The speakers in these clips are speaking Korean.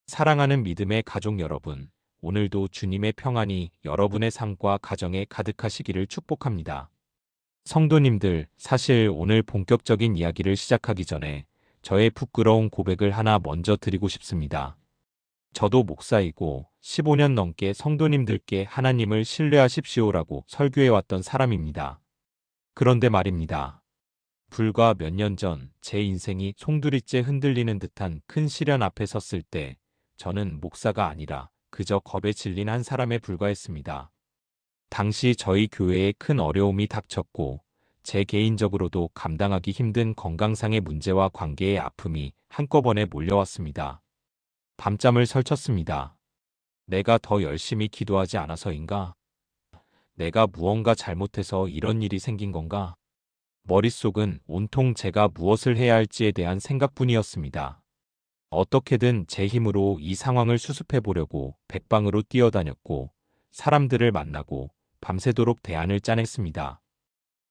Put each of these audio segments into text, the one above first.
사랑하는 믿음의 가족 여러분, 오늘도 주님의 평안이 여러분의 삶과 가정에 가득하시기를 축복합니다. 성도님들, 사실 오늘 본격적인 이야기를 시작하기 전에 저의 부끄러운 고백을 하나 먼저 드리고 싶습니다. 저도 목사이고 15년 넘게 성도님들께 하나님을 신뢰하십시오라고 설교해왔던 사람입니다. 그런데 말입니다. 불과 몇 년 전 제 인생이 송두리째 흔들리는 듯한 큰 시련 앞에 섰을 때 저는 목사가 아니라 그저 겁에 질린 한 사람에 불과했습니다. 당시 저희 교회에 큰 어려움이 닥쳤고 제 개인적으로도 감당하기 힘든 건강상의 문제와 관계의 아픔이 한꺼번에 몰려왔습니다. 밤잠을 설쳤습니다. 내가 더 열심히 기도하지 않아서인가? 내가 무언가 잘못해서 이런 일이 생긴 건가? 머릿속은 온통 제가 무엇을 해야 할지에 대한 생각뿐이었습니다. 어떻게든 제 힘으로 이 상황을 수습해 보려고 백방으로 뛰어다녔고 사람들을 만나고 밤새도록 대안을 짜냈습니다.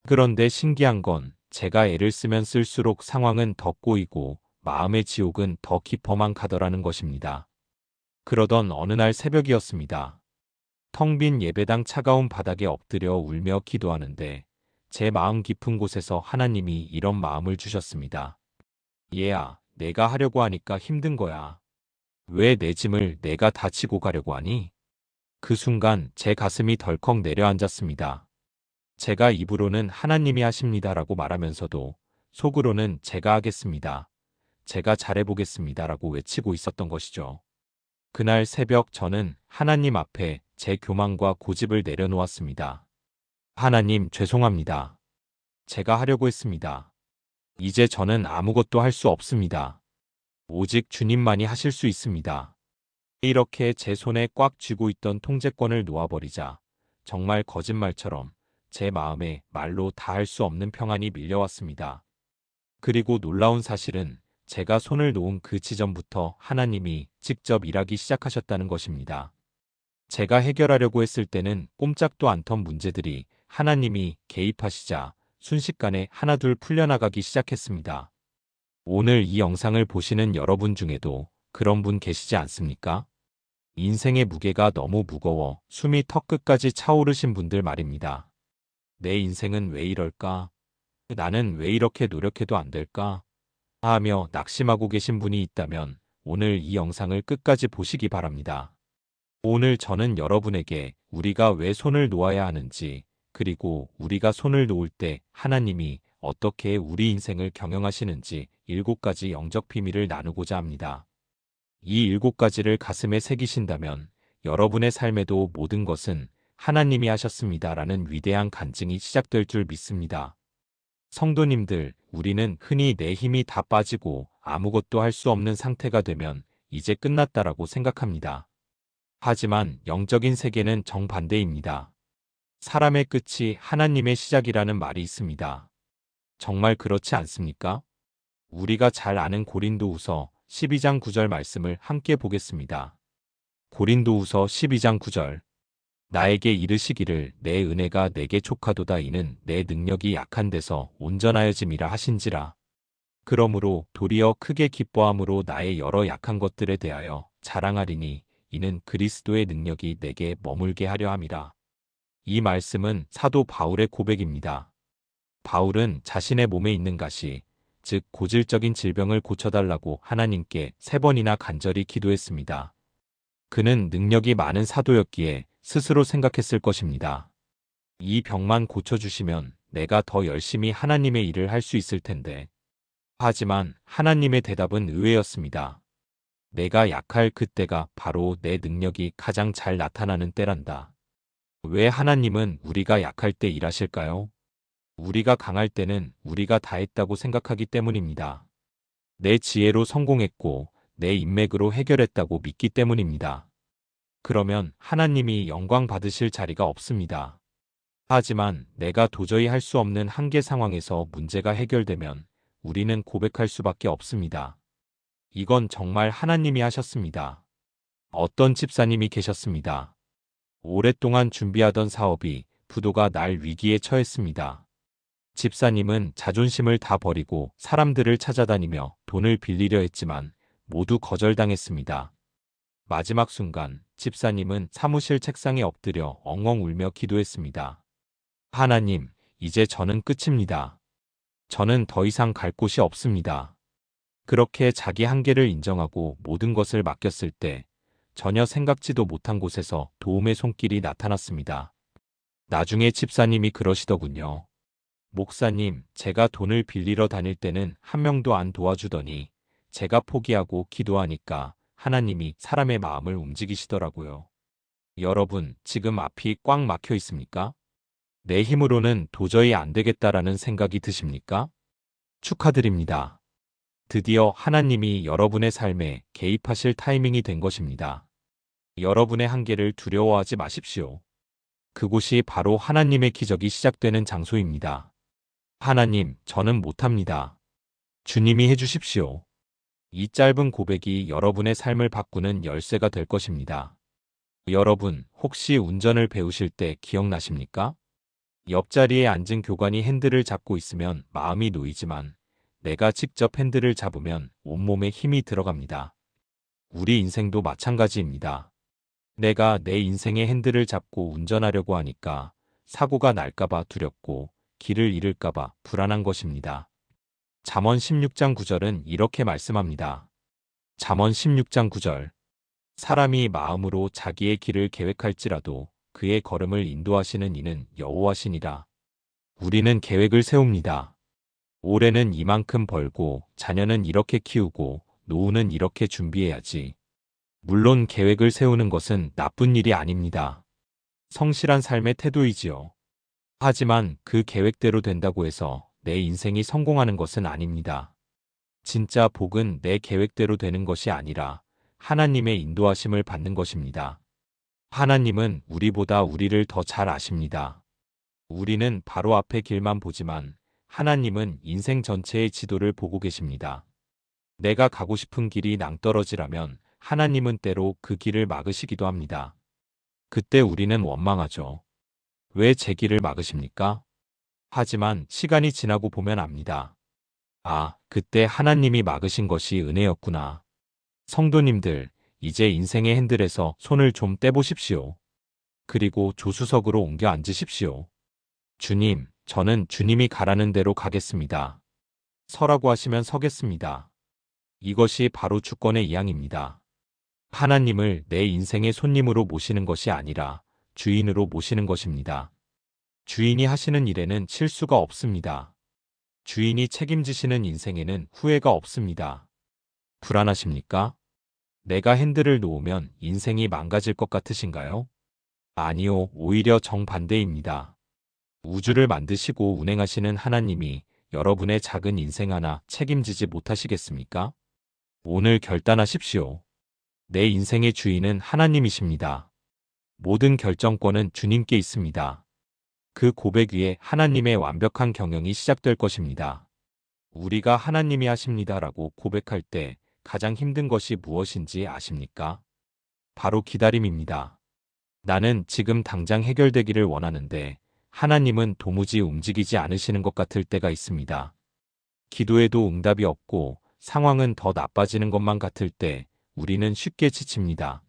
그런데 신기한 건 제가 애를 쓰면 쓸수록 상황은 더 꼬이고 마음의 지옥은 더 깊어만 가더라는 것입니다. 그러던 어느 날 새벽이었습니다. 텅 빈 예배당 차가운 바닥에 엎드려 울며 기도하는데 제 마음 깊은 곳에서 하나님이 이런 마음을 주셨습니다. 얘야, 내가 하려고 하니까 힘든 거야. 왜 내 짐을 내가 다 지고 가려고 하니? 그 순간 제 가슴이 덜컥 내려앉았습니다. 제가 입으로는 하나님이 하십니다라고 말하면서도 속으로는 제가 하겠습니다. 제가 잘해보겠습니다라고 외치고 있었던 것이죠. 그날 새벽 저는 하나님 앞에 제 교만과 고집을 내려놓았습니다. 하나님, 죄송합니다. 제가 하려고 했습니다. 이제 저는 아무것도 할 수 없습니다. 오직 주님만이 하실 수 있습니다. 이렇게 제 손에 꽉 쥐고 있던 통제권을 놓아버리자 정말 거짓말처럼 제 마음에 말로 다 할 수 없는 평안이 밀려왔습니다. 그리고 놀라운 사실은 제가 손을 놓은 그 지점부터 하나님이 직접 일하기 시작하셨다는 것입니다. 제가 해결하려고 했을 때는 꼼짝도 않던 문제들이 하나님이 개입하시자 순식간에 하나둘 풀려나가기 시작했습니다. 오늘 이 영상을 보시는 여러분 중에도 그런 분 계시지 않습니까? 인생의 무게가 너무 무거워 숨이 턱끝까지 차오르신 분들 말입니다. 내 인생은 왜 이럴까? 나는 왜 이렇게 노력해도 안 될까? 하며 낙심하고 계신 분이 있다면 오늘 이 영상을 끝까지 보시기 바랍니다. 오늘 저는 여러분에게 우리가 왜 손을 놓아야 하는지, 그리고 우리가 손을 놓을 때 하나님이 어떻게 우리 인생을 경영하시는지 7가지 영적 비밀을 나누고자 합니다. 이 7가지를 가슴에 새기신다면 여러분의 삶에도 모든 것은 하나님이 하셨습니다라는 위대한 간증이 시작될 줄 믿습니다. 성도님들, 우리는 흔히 내 힘이 다 빠지고 아무것도 할 수 없는 상태가 되면 이제 끝났다라고 생각합니다. 하지만 영적인 세계는 정반대입니다. 사람의 끝이 하나님의 시작이라는 말이 있습니다. 정말 그렇지 않습니까? 우리가 잘 아는 고린도후서 12장 9절 말씀을 함께 보겠습니다. 고린도후서 12장 9절. 나에게 이르시기를 내 은혜가 내게 족하도다. 이는 내 능력이 약한 데서 온전하여짐이라 하신지라. 그러므로 도리어 크게 기뻐함으로 나의 여러 약한 것들에 대하여 자랑하리니 이는 그리스도의 능력이 내게 머물게 하려 함이라. 이 말씀은 사도 바울의 고백입니다. 바울은 자신의 몸에 있는 가시, 즉 고질적인 질병을 고쳐달라고 하나님께 3번이나 간절히 기도했습니다. 그는 능력이 많은 사도였기에 스스로 생각했을 것입니다. 이 병만 고쳐주시면 내가 더 열심히 하나님의 일을 할 수 있을 텐데. 하지만 하나님의 대답은 의외였습니다. 내가 약할 그때가 바로 내 능력이 가장 잘 나타나는 때란다. 왜 하나님은 우리가 약할 때 일하실까요? 우리가 강할 때는 우리가 다 했다고 생각하기 때문입니다. 내 지혜로 성공했고 내 인맥으로 해결했다고 믿기 때문입니다. 그러면 하나님이 영광 받으실 자리가 없습니다. 하지만 내가 도저히 할 수 없는 한계 상황에서 문제가 해결되면 우리는 고백할 수밖에 없습니다. 이건 정말 하나님이 하셨습니다. 어떤 집사님이 계셨습니다. 오랫동안 준비하던 사업이 부도가 날 위기에 처했습니다. 집사님은 자존심을 다 버리고 사람들을 찾아다니며 돈을 빌리려 했지만 모두 거절당했습니다. 마지막 순간 집사님은 사무실 책상에 엎드려 엉엉 울며 기도했습니다. 하나님, 이제 저는 끝입니다. 저는 더 이상 갈 곳이 없습니다. 그렇게 자기 한계를 인정하고 모든 것을 맡겼을 때 전혀 생각지도 못한 곳에서 도움의 손길이 나타났습니다. 나중에 집사님이 그러시더군요. 목사님, 제가 돈을 빌리러 다닐 때는 한 명도 안 도와주더니 제가 포기하고 기도하니까 하나님이 사람의 마음을 움직이시더라고요. 여러분, 지금 앞이 꽉 막혀 있습니까? 내 힘으로는 도저히 안 되겠다라는 생각이 드십니까? 축하드립니다. 드디어 하나님이 여러분의 삶에 개입하실 타이밍이 된 것입니다. 여러분의 한계를 두려워하지 마십시오. 그곳이 바로 하나님의 기적이 시작되는 장소입니다. 하나님, 저는 못합니다. 주님이 해주십시오. 이 짧은 고백이 여러분의 삶을 바꾸는 열쇠가 될 것입니다. 여러분, 혹시 운전을 배우실 때 기억나십니까? 옆자리에 앉은 교관이 핸들을 잡고 있으면 마음이 놓이지만 내가 직접 핸들을 잡으면 온몸에 힘이 들어갑니다. 우리 인생도 마찬가지입니다. 내가 내 인생의 핸들을 잡고 운전하려고 하니까 사고가 날까봐 두렵고 길을 잃을까봐 불안한 것입니다. 잠언 16장 9절은 이렇게 말씀합니다. 잠언 16장 9절. 사람이 마음으로 자기의 길을 계획할지라도 그의 걸음을 인도하시는 이는 여호와시니라. 우리는 계획을 세웁니다. 올해는 이만큼 벌고 자녀는 이렇게 키우고 노후는 이렇게 준비해야지. 물론 계획을 세우는 것은 나쁜 일이 아닙니다. 성실한 삶의 태도이지요. 하지만 그 계획대로 된다고 해서 내 인생이 성공하는 것은 아닙니다. 진짜 복은 내 계획대로 되는 것이 아니라 하나님의 인도하심을 받는 것입니다. 하나님은 우리보다 우리를 더 잘 아십니다. 우리는 바로 앞의 길만 보지만 하나님은 인생 전체의 지도를 보고 계십니다. 내가 가고 싶은 길이 낭떠러지라면 하나님은 때로 그 길을 막으시기도 합니다. 그때 우리는 원망하죠. 왜 제 길을 막으십니까? 하지만 시간이 지나고 보면 압니다. 아, 그때 하나님이 막으신 것이 은혜였구나. 성도님들, 이제 인생의 핸들에서 손을 좀 떼보십시오. 그리고 조수석으로 옮겨 앉으십시오. 주님, 저는 주님이 가라는 대로 가겠습니다. 서라고 하시면 서겠습니다. 이것이 바로 주권의 이양입니다. 하나님을 내 인생의 손님으로 모시는 것이 아니라 주인으로 모시는 것입니다. 주인이 하시는 일에는 실수가 없습니다. 주인이 책임지시는 인생에는 후회가 없습니다. 불안하십니까? 내가 핸들을 놓으면 인생이 망가질 것 같으신가요? 아니요, 오히려 정반대입니다. 우주를 만드시고 운행하시는 하나님이 여러분의 작은 인생 하나 책임지지 못하시겠습니까? 오늘 결단하십시오. 내 인생의 주인은 하나님이십니다. 모든 결정권은 주님께 있습니다. 그 고백 위에 하나님의 완벽한 경영이 시작될 것입니다. 우리가 하나님이 하십니다라고 고백할 때 가장 힘든 것이 무엇인지 아십니까? 바로 기다림입니다. 나는 지금 당장 해결되기를 원하는데 하나님은 도무지 움직이지 않으시는 것 같을 때가 있습니다. 기도에도 응답이 없고 상황은 더 나빠지는 것만 같을 때 우리는 쉽게 지칩니다.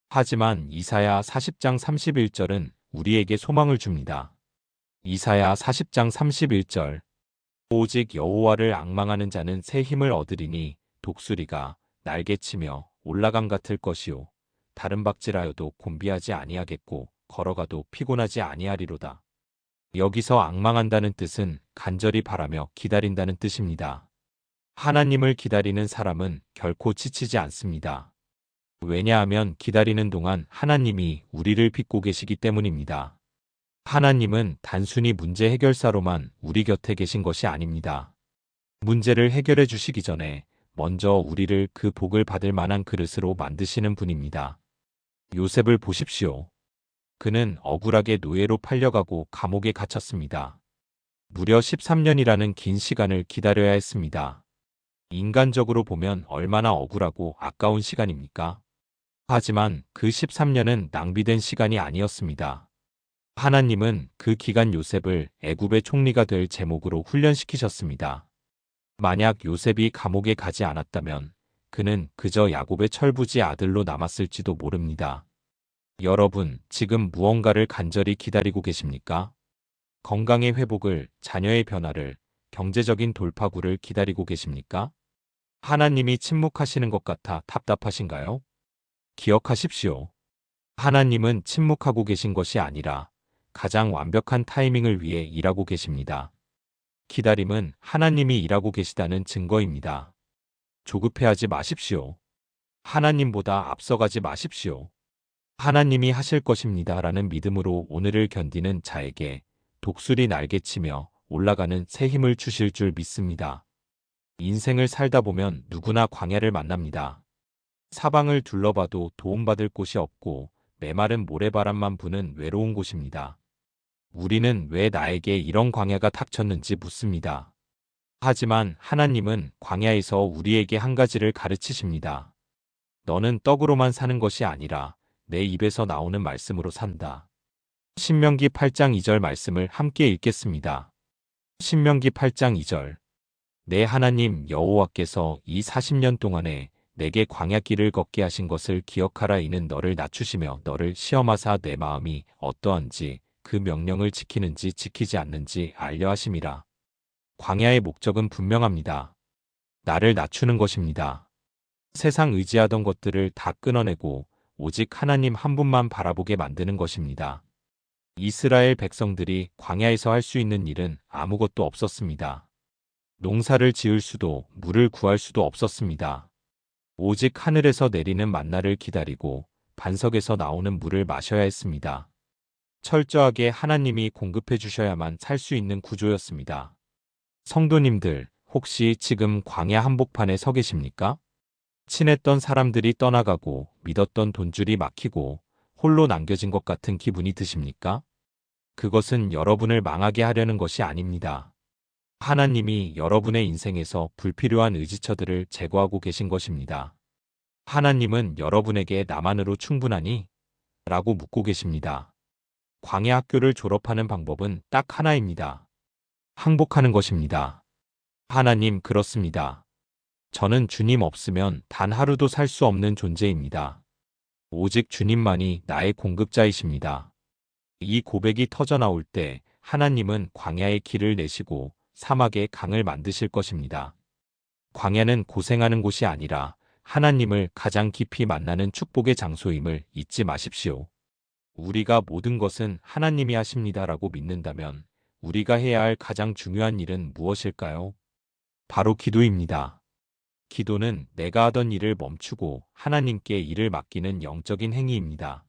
하지만 이사야 40장 31절은 우리에게 소망을 줍니다. 이사야 40장 31절. 오직 여호와를 앙망하는 자는 새 힘을 얻으리니 독수리가 날개치며 올라감 같을 것이요 다른 박질하여도 곤비하지 아니하겠고 걸어가도 피곤하지 아니하리로다. 여기서 앙망한다는 뜻은 간절히 바라며 기다린다는 뜻입니다. 하나님을 기다리는 사람은 결코 지치지 않습니다. 왜냐하면 기다리는 동안 하나님이 우리를 빚고 계시기 때문입니다. 하나님은 단순히 문제 해결사로만 우리 곁에 계신 것이 아닙니다. 문제를 해결해 주시기 전에 먼저 우리를 그 복을 받을 만한 그릇으로 만드시는 분입니다. 요셉을 보십시오. 그는 억울하게 노예로 팔려가고 감옥에 갇혔습니다. 무려 13년이라는 긴 시간을 기다려야 했습니다. 인간적으로 보면 얼마나 억울하고 아까운 시간입니까? 하지만 그 13년은 낭비된 시간이 아니었습니다. 하나님은 그 기간 요셉을 애굽의 총리가 될 제목으로 훈련시키셨습니다. 만약 요셉이 감옥에 가지 않았다면 그는 그저 야곱의 철부지 아들로 남았을지도 모릅니다. 여러분, 지금 무언가를 간절히 기다리고 계십니까? 건강의 회복을, 자녀의 변화를, 경제적인 돌파구를 기다리고 계십니까? 하나님이 침묵하시는 것 같아 답답하신가요? 기억하십시오. 하나님은 침묵하고 계신 것이 아니라 가장 완벽한 타이밍을 위해 일하고 계십니다. 기다림은 하나님이 일하고 계시다는 증거입니다. 조급해하지 마십시오. 하나님보다 앞서가지 마십시오. 하나님이 하실 것입니다. 라는 믿음으로 오늘을 견디는 자에게 독수리 날개치며 올라가는 새 힘을 주실 줄 믿습니다. 인생을 살다 보면 누구나 광야를 만납니다. 사방을 둘러봐도 도움받을 곳이 없고 메마른 모래바람만 부는 외로운 곳입니다. 우리는 왜 나에게 이런 광야가 닥쳤는지 묻습니다. 하지만 하나님은 광야에서 우리에게 한 가지를 가르치십니다. 너는 떡으로만 사는 것이 아니라 내 입에서 나오는 말씀으로 산다. 신명기 8장 2절 말씀을 함께 읽겠습니다. 신명기 8장 2절. 내 하나님 여호와께서 이 40년 동안에 내게 광야길을 걷게 하신 것을 기억하라. 이는 너를 낮추시며 너를 시험하사 내 마음이 어떠한지 그 명령을 지키는지 지키지 않는지 알려 하심이라. 광야의 목적은 분명합니다. 나를 낮추는 것입니다. 세상 의지하던 것들을 다 끊어내고 오직 하나님 한 분만 바라보게 만드는 것입니다. 이스라엘 백성들이 광야에서 할 수 있는 일은 아무것도 없었습니다. 농사를 지을 수도 물을 구할 수도 없었습니다. 오직 하늘에서 내리는 만나를 기다리고 반석에서 나오는 물을 마셔야 했습니다. 철저하게 하나님이 공급해 주셔야만 살 수 있는 구조였습니다. 성도님들, 혹시 지금 광야 한복판에 서 계십니까? 친했던 사람들이 떠나가고 믿었던 돈줄이 막히고 홀로 남겨진 것 같은 기분이 드십니까? 그것은 여러분을 망하게 하려는 것이 아닙니다. 하나님이 여러분의 인생에서 불필요한 의지처들을 제거하고 계신 것입니다. 하나님은 여러분에게 나만으로 충분하니? 라고 묻고 계십니다. 광야 학교를 졸업하는 방법은 딱 하나입니다. 항복하는 것입니다. 하나님, 그렇습니다. 저는 주님 없으면 단 하루도 살 수 없는 존재입니다. 오직 주님만이 나의 공급자이십니다. 이 고백이 터져나올 때 하나님은 광야의 길을 내시고 사막의 강을 만드실 것입니다. 광야는 고생하는 곳이 아니라 하나님을 가장 깊이 만나는 축복의 장소임을 잊지 마십시오. 우리가 모든 것은 하나님이 하십니다라고 믿는다면 우리가 해야 할 가장 중요한 일은 무엇일까요? 바로 기도입니다. 기도는 내가 하던 일을 멈추고 하나님께 일을 맡기는 영적인 행위입니다.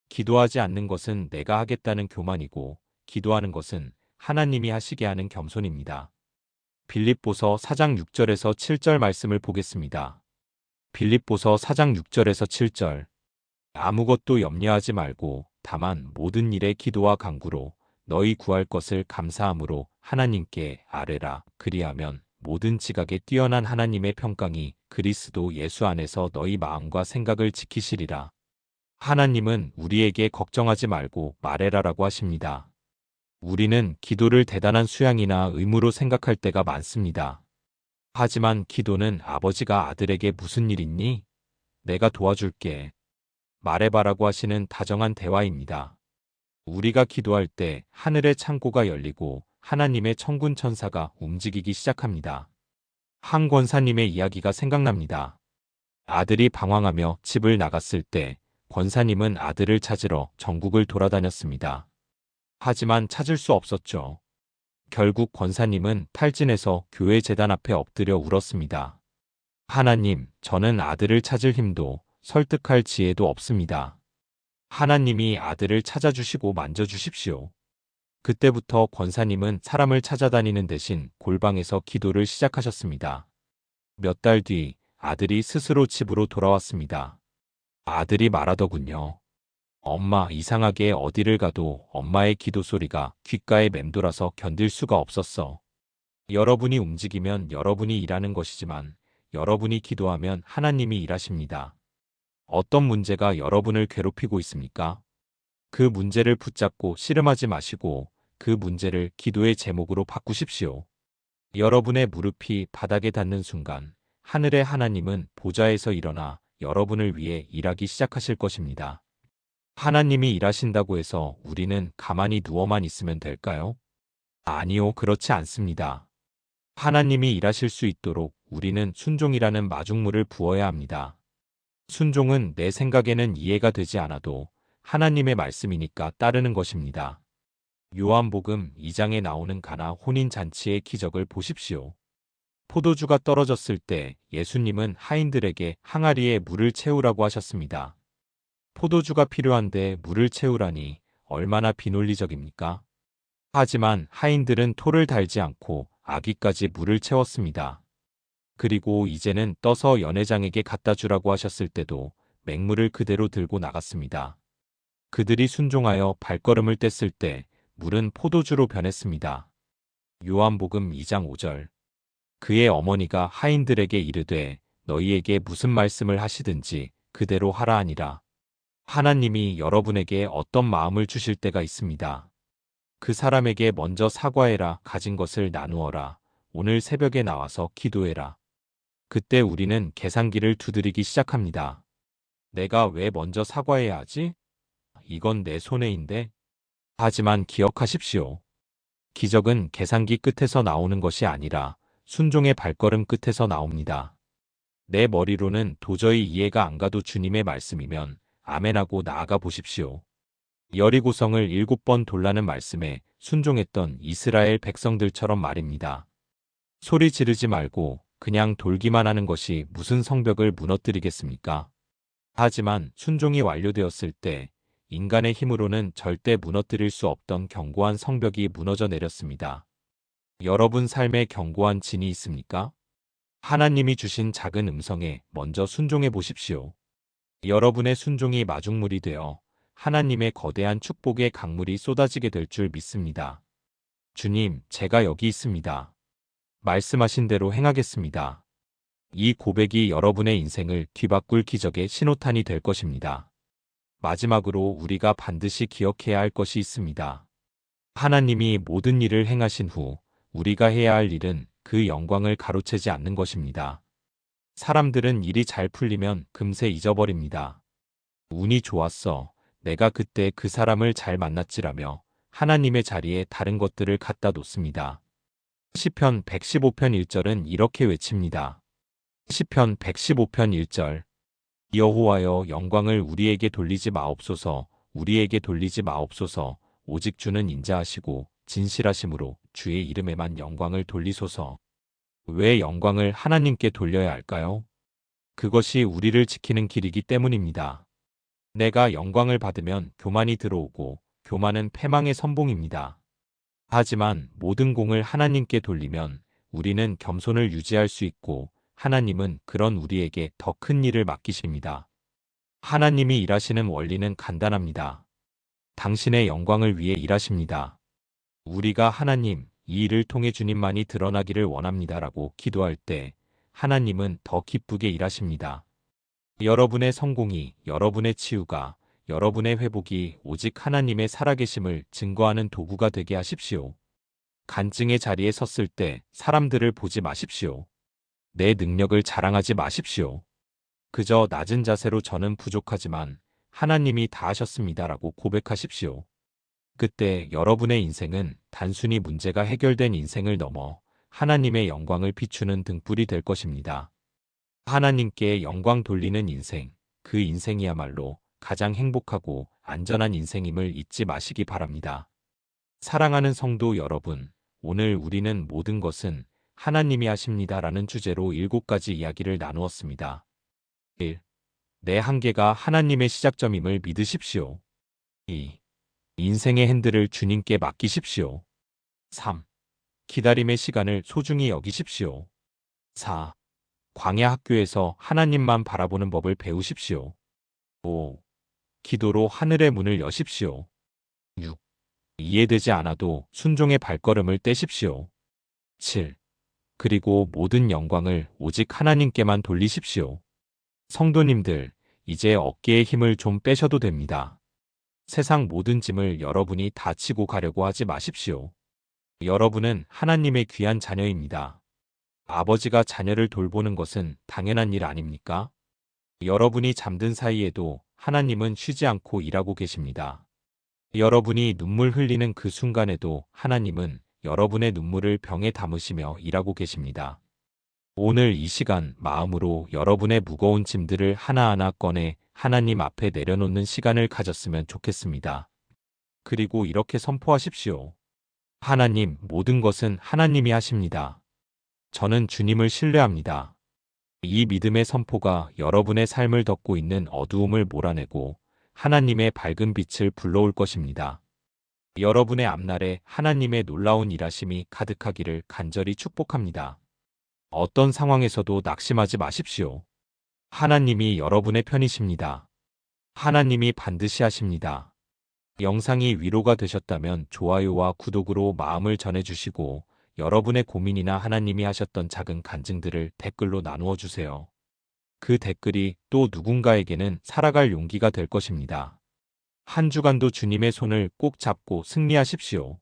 기도하지 않는 것은 내가 하겠다는 교만이고, 기도하는 것은 하나님이 하시게 하는 겸손입니다. 빌립보서 4장 6절에서 7절 말씀을 보겠습니다. 빌립보서 4장 6절에서 7절. 아무것도 염려하지 말고 다만 모든 일에 기도와 간구로 너희 구할 것을 감사함으로 하나님께 아뢰라. 그리하면 모든 지각에 뛰어난 하나님의 평강이 그리스도 예수 안에서 너희 마음과 생각을 지키시리라. 하나님은 우리에게 걱정하지 말고 말해라라고 하십니다. 우리는 기도를 대단한 수양이나 의무로 생각할 때가 많습니다. 하지만 기도는 아버지가 아들에게 무슨 일 있니? 내가 도와줄게. 말해봐라고 하시는 다정한 대화입니다. 우리가 기도할 때 하늘의 창고가 열리고 하나님의 천군 천사가 움직이기 시작합니다. 한 권사님의 이야기가 생각납니다. 아들이 방황하며 집을 나갔을 때 권사님은 아들을 찾으러 전국을 돌아다녔습니다. 하지만 찾을 수 없었죠. 결국 권사님은 탈진해서 교회 제단 앞에 엎드려 울었습니다. 하나님, 저는 아들을 찾을 힘도 설득할 지혜도 없습니다. 하나님이 아들을 찾아주시고 만져주십시오. 그때부터 권사님은 사람을 찾아다니는 대신 골방에서 기도를 시작하셨습니다. 몇 달 뒤 아들이 스스로 집으로 돌아왔습니다. 아들이 말하더군요. 엄마, 이상하게 어디를 가도 엄마의 기도 소리가 귓가에 맴돌아서 견딜 수가 없었어. 여러분이 움직이면 여러분이 일하는 것이지만 여러분이 기도하면 하나님이 일하십니다. 어떤 문제가 여러분을 괴롭히고 있습니까? 그 문제를 붙잡고 씨름하지 마시고 그 문제를 기도의 제목으로 바꾸십시오. 여러분의 무릎이 바닥에 닿는 순간 하늘의 하나님은 보좌에서 일어나 여러분을 위해 일하기 시작하실 것입니다. 하나님이 일하신다고 해서 우리는 가만히 누워만 있으면 될까요? 아니요, 그렇지 않습니다. 하나님이 일하실 수 있도록 우리는 순종이라는 마중물을 부어야 합니다. 순종은 내 생각에는 이해가 되지 않아도 하나님의 말씀이니까 따르는 것입니다. 요한복음 2장에 나오는 가나 혼인잔치의 기적을 보십시오. 포도주가 떨어졌을 때 예수님은 하인들에게 항아리에 물을 채우라고 하셨습니다. 포도주가 필요한데 물을 채우라니 얼마나 비논리적입니까? 하지만 하인들은 토를 달지 않고 아기까지 물을 채웠습니다. 그리고 이제는 떠서 연회장에게 갖다 주라고 하셨을 때도 맹물을 그대로 들고 나갔습니다. 그들이 순종하여 발걸음을 뗐을 때 물은 포도주로 변했습니다. 요한복음 2장 5절. 그의 어머니가 하인들에게 이르되 너희에게 무슨 말씀을 하시든지 그대로 하라 하니라. 하나님이 여러분에게 어떤 마음을 주실 때가 있습니다. 그 사람에게 먼저 사과해라. 가진 것을 나누어라. 오늘 새벽에 나와서 기도해라. 그때 우리는 계산기를 두드리기 시작합니다. 내가 왜 먼저 사과해야 하지? 이건 내 손해인데. 하지만 기억하십시오. 기적은 계산기 끝에서 나오는 것이 아니라 순종의 발걸음 끝에서 나옵니다. 내 머리로는 도저히 이해가 안 가도 주님의 말씀이면 아멘하고 나아가 보십시오. 여리고성을 7번 돌라는 말씀에 순종했던 이스라엘 백성들처럼 말입니다. 소리 지르지 말고 그냥 돌기만 하는 것이 무슨 성벽을 무너뜨리겠습니까? 하지만 순종이 완료되었을 때 인간의 힘으로는 절대 무너뜨릴 수 없던 견고한 성벽이 무너져 내렸습니다. 여러분 삶에 견고한 진이 있습니까? 하나님이 주신 작은 음성에 먼저 순종해 보십시오. 여러분의 순종이 마중물이 되어 하나님의 거대한 축복의 강물이 쏟아지게 될 줄 믿습니다. 주님, 제가 여기 있습니다. 말씀하신 대로 행하겠습니다. 이 고백이 여러분의 인생을 뒤바꿀 기적의 신호탄이 될 것입니다. 마지막으로 우리가 반드시 기억해야 할 것이 있습니다. 하나님이 모든 일을 행하신 후 우리가 해야 할 일은 그 영광을 가로채지 않는 것입니다. 사람들은 일이 잘 풀리면 금세 잊어버립니다. 운이 좋았어. 내가 그때 그 사람을 잘 만났지라며 하나님의 자리에 다른 것들을 갖다 놓습니다. 시편 115편 1절은 이렇게 외칩니다. 시편 115편 1절. 여호와여, 영광을 우리에게 돌리지 마옵소서. 우리에게 돌리지 마옵소서. 오직 주는 인자하시고 진실하심으로 주의 이름에만 영광을 돌리소서. 왜 영광을 하나님께 돌려야 할까요? 그것이 우리를 지키는 길이기 때문입니다. 내가 영광을 받으면 교만이 들어오고 교만은 패망의 선봉입니다. 하지만 모든 공을 하나님께 돌리면 우리는 겸손을 유지할 수 있고 하나님은 그런 우리에게 더 큰 일을 맡기십니다. 하나님이 일하시는 원리는 간단합니다. 당신의 영광을 위해 일하십니다. 우리가 하나님, 이 일을 통해 주님만이 드러나기를 원합니다라고 기도할 때 하나님은 더 기쁘게 일하십니다. 여러분의 성공이, 여러분의 치유가, 여러분의 회복이 오직 하나님의 살아계심을 증거하는 도구가 되게 하십시오. 간증의 자리에 섰을 때 사람들을 보지 마십시오. 내 능력을 자랑하지 마십시오. 그저 낮은 자세로 저는 부족하지만 하나님이 다 하셨습니다라고 고백하십시오. 그때 여러분의 인생은 단순히 문제가 해결된 인생을 넘어 하나님의 영광을 비추는 등불이 될 것입니다. 하나님께 영광 돌리는 인생, 그 인생이야말로 가장 행복하고 안전한 인생임을 잊지 마시기 바랍니다. 사랑하는 성도 여러분, 오늘 우리는 모든 것은 하나님이 하십니다라는 주제로 7가지 이야기를 나누었습니다. 1. 내 한계가 하나님의 시작점임을 믿으십시오. 2. 인생의 핸들을 주님께 맡기십시오. 3. 기다림의 시간을 소중히 여기십시오. 4. 광야 학교에서 하나님만 바라보는 법을 배우십시오. 5. 기도로 하늘의 문을 여십시오. 6. 이해되지 않아도 순종의 발걸음을 떼십시오. 7. 그리고 모든 영광을 오직 하나님께만 돌리십시오. 성도님들, 이제 어깨에 힘을 좀 빼셔도 됩니다. 세상 모든 짐을 여러분이 다 치고 가려고 하지 마십시오. 여러분은 하나님의 귀한 자녀입니다. 아버지가 자녀를 돌보는 것은 당연한 일 아닙니까? 여러분이 잠든 사이에도 하나님은 쉬지 않고 일하고 계십니다. 여러분이 눈물 흘리는 그 순간에도 하나님은 여러분의 눈물을 병에 담으시며 일하고 계십니다. 오늘 이 시간 마음으로 여러분의 무거운 짐들을 하나하나 꺼내 하나님 앞에 내려놓는 시간을 가졌으면 좋겠습니다. 그리고 이렇게 선포하십시오. 하나님, 모든 것은 하나님이 하십니다. 저는 주님을 신뢰합니다. 이 믿음의 선포가 여러분의 삶을 덮고 있는 어두움을 몰아내고 하나님의 밝은 빛을 불러올 것입니다. 여러분의 앞날에 하나님의 놀라운 일하심이 가득하기를 간절히 축복합니다. 어떤 상황에서도 낙심하지 마십시오. 하나님이 여러분의 편이십니다. 하나님이 반드시 하십니다. 영상이 위로가 되셨다면 좋아요와 구독으로 마음을 전해주시고 여러분의 고민이나 하나님이 하셨던 작은 간증들을 댓글로 나누어 주세요. 그 댓글이 또 누군가에게는 살아갈 용기가 될 것입니다. 한 주간도 주님의 손을 꼭 잡고 승리하십시오.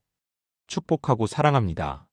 축복하고 사랑합니다.